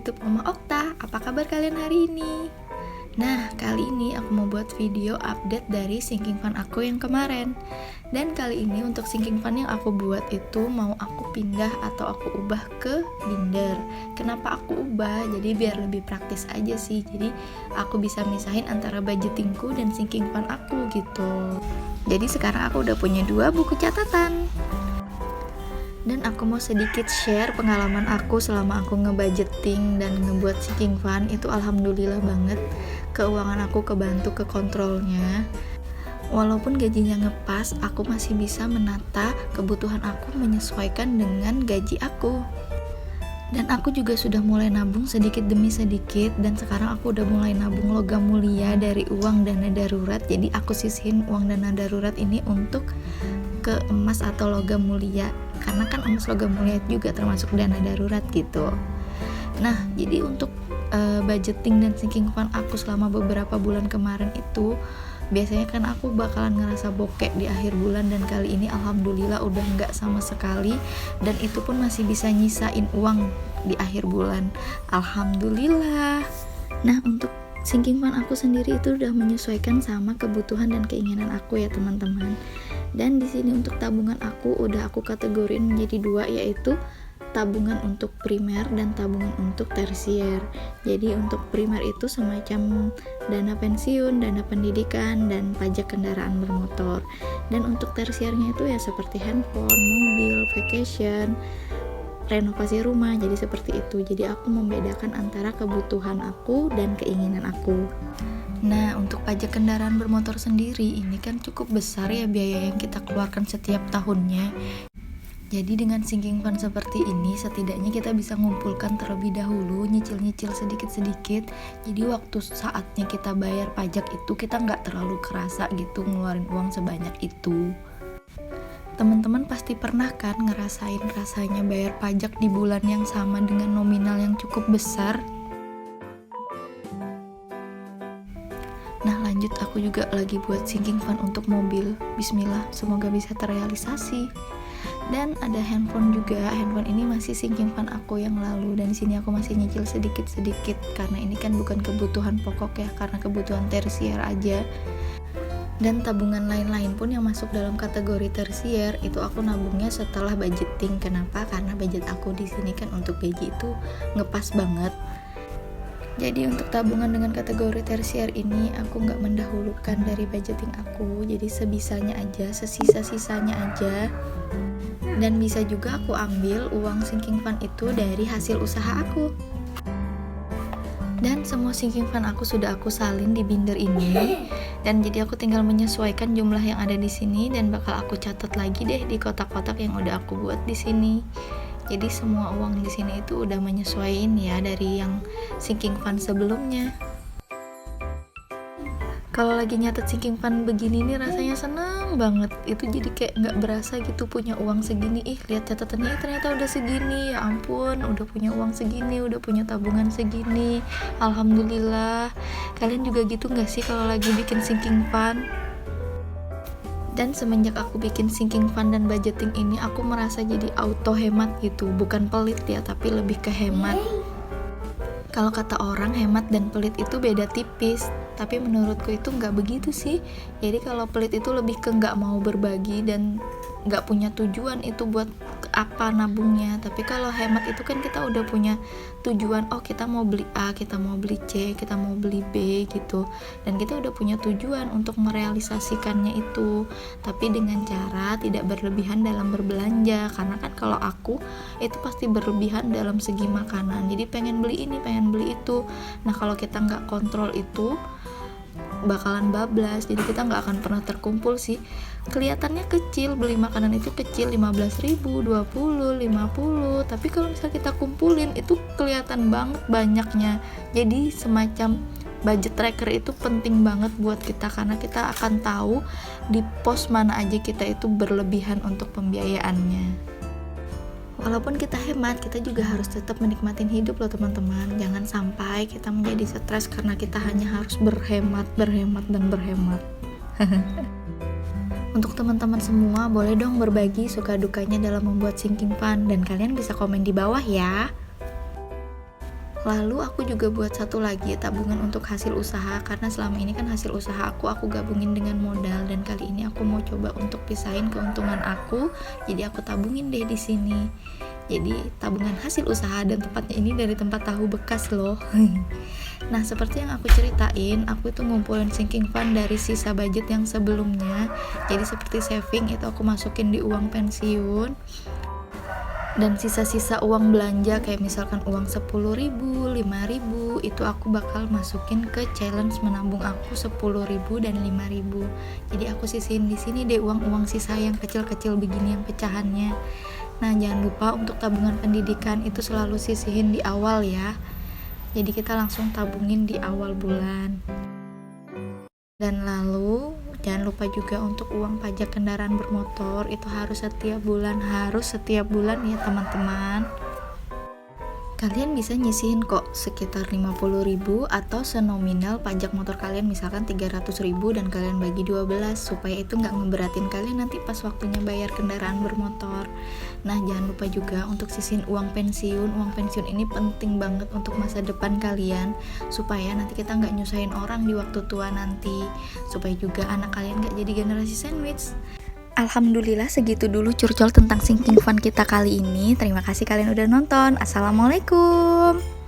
YouTube Oma Okta. Apa kabar kalian hari ini? Nah, kali ini aku mau buat video update dari sinking fund aku yang kemarin. Dan kali ini untuk sinking fund yang aku buat itu mau aku pindah atau aku ubah ke Binder. Kenapa aku ubah? Jadi biar lebih praktis aja sih. Jadi aku bisa misahin antara budgetingku dan sinking fund aku gitu. Jadi sekarang aku udah punya 2 buku catatan. Dan aku mau sedikit share pengalaman aku selama aku ngebudgeting dan ngebuat sinking fund. Itu alhamdulillah banget, keuangan aku kebantu ke kontrolnya. Walaupun gajinya ngepas, aku masih bisa menata kebutuhan aku menyesuaikan dengan gaji aku. Dan aku juga sudah mulai nabung sedikit demi sedikit. Dan sekarang aku udah mulai nabung logam mulia dari uang dana darurat. Jadi aku sisihin uang dana darurat ini untuk ke emas atau logam mulia, karena kan emas logam mulia juga termasuk dana darurat gitu. Nah, jadi untuk budgeting dan sinking fund aku selama beberapa bulan kemarin itu, biasanya kan aku bakalan ngerasa bokek di akhir bulan, dan kali ini alhamdulillah udah nggak sama sekali, dan itu pun masih bisa nyisain uang di akhir bulan, alhamdulillah. Nah, untuk sinking fund aku sendiri itu udah menyesuaikan sama kebutuhan dan keinginan aku ya teman-teman. Dan di sini untuk tabungan aku udah aku kategorin menjadi 2, yaitu tabungan untuk primer dan tabungan untuk tersier. Jadi untuk primer itu semacam dana pensiun, dana pendidikan, dan pajak kendaraan bermotor. Dan untuk tersiernya itu ya seperti handphone, mobil, vacation, renovasi rumah, jadi seperti itu. Jadi aku membedakan antara kebutuhan aku dan keinginan aku. Nah, untuk pajak kendaraan bermotor sendiri ini kan cukup besar ya biaya yang kita keluarkan setiap tahunnya. Jadi dengan sinking fund seperti ini, setidaknya kita bisa ngumpulkan terlebih dahulu, nyicil-nyicil sedikit-sedikit. Jadi waktu saatnya kita bayar pajak itu kita nggak terlalu kerasa gitu ngeluarin uang sebanyak itu. Teman-teman pasti pernah kan ngerasain rasanya bayar pajak di bulan yang sama dengan nominal yang cukup besar. Nah, lanjut, aku juga lagi buat sinking fund untuk mobil. Bismillah, semoga bisa terrealisasi. Dan ada handphone juga. Handphone ini masih sinking fund aku yang lalu, dan di sini aku masih nyicil sedikit-sedikit karena ini kan bukan kebutuhan pokok ya, karena kebutuhan tersier aja. Dan tabungan lain-lain pun yang masuk dalam kategori tersier itu aku nabungnya setelah budgeting. Kenapa? Karena budget aku di sini kan untuk gaji itu ngepas banget. Jadi untuk tabungan dengan kategori tersier ini aku nggak mendahulukan dari budgeting aku. Jadi sebisanya aja, sesisa-sisanya aja. Dan bisa juga aku ambil uang sinking fund itu dari hasil usaha aku. Dan semua sinking fund aku sudah aku salin di Binder ini. Dan jadi aku tinggal menyesuaikan jumlah yang ada di sini, dan bakal aku catat lagi deh di kotak-kotak yang udah aku buat di sini. Jadi semua uang di sini itu udah menyesuaiin ya dari yang sinking fund sebelumnya. Kalau lagi nyatet sinking fund begini nih rasanya senang banget. Itu jadi kayak nggak berasa gitu punya uang segini. Lihat catatannya ternyata udah segini. Ya ampun, udah punya uang segini, udah punya tabungan segini. Alhamdulillah. Kalian juga gitu nggak sih kalau lagi bikin sinking fund? Dan semenjak aku bikin sinking fund dan budgeting ini, aku merasa jadi auto hemat gitu. Bukan pelit ya, tapi lebih ke hemat. Kalau kata orang, hemat dan pelit itu beda tipis. Tapi menurutku itu nggak begitu sih. Jadi kalau pelit itu lebih ke nggak mau berbagi dan nggak punya tujuan itu buat apa nabungnya. Tapi kalau hemat itu kan kita udah punya tujuan, oh kita mau beli A, kita mau beli C, kita mau beli B gitu, dan kita udah punya tujuan untuk merealisasikannya itu, tapi dengan cara tidak berlebihan dalam berbelanja. Karena kan kalau aku itu pasti berlebihan dalam segi makanan, jadi pengen beli ini, pengen beli itu. Nah kalau kita nggak kontrol itu bakalan bablas, jadi kita nggak akan pernah terkumpul sih. Kelihatannya kecil, beli makanan itu kecil, 15.000, 20, 50, tapi kalau misalnya kita kumpulin itu kelihatan banget banyaknya. Jadi semacam budget tracker itu penting banget buat kita, karena kita akan tahu di pos mana aja kita itu berlebihan untuk pembiayaannya. Walaupun kita hemat, kita juga harus tetap menikmatin hidup loh teman-teman. Jangan sampai kita menjadi stres karena kita hanya harus berhemat, dan berhemat. Untuk teman-teman semua, boleh dong berbagi suka dukanya dalam membuat sinking fund, dan kalian bisa komen di bawah ya. Lalu aku juga buat satu lagi tabungan untuk hasil usaha, karena selama ini kan hasil usaha aku gabungin dengan modal, dan kali ini aku mau coba untuk pisahin keuntungan aku, jadi aku tabungin deh di sini. Jadi tabungan hasil usaha, dan tempatnya ini dari tempat tahu bekas loh. Nah, seperti yang aku ceritain, aku itu ngumpulin sinking fund dari sisa budget yang sebelumnya. Jadi seperti saving itu aku masukin di uang pensiun, dan sisa-sisa uang belanja kayak misalkan uang 10.000, 5.000 itu aku bakal masukin ke challenge menabung aku 10.000 dan 5.000. Jadi aku sisihin di sini deh uang-uang sisa yang kecil-kecil begini yang pecahannya. Nah, jangan lupa untuk tabungan pendidikan itu selalu sisihin di awal ya. Jadi kita langsung tabungin di awal bulan. Dan lalu jangan lupa juga untuk uang pajak kendaraan bermotor, itu harus setiap bulan ya teman-teman. Kalian bisa nyisihin kok sekitar 50.000 atau senominal pajak motor kalian, misalkan 300.000 dan kalian bagi 12 supaya itu nggak ngeberatin kalian nanti pas waktunya bayar kendaraan bermotor. Nah, jangan lupa juga untuk sisihin uang pensiun. Uang pensiun ini penting banget untuk masa depan kalian, supaya nanti kita nggak nyusahin orang di waktu tua nanti, supaya juga anak kalian nggak jadi generasi sandwich. Alhamdulillah segitu dulu curcol tentang sinking fund kita kali ini. Terima kasih kalian udah nonton. Assalamualaikum.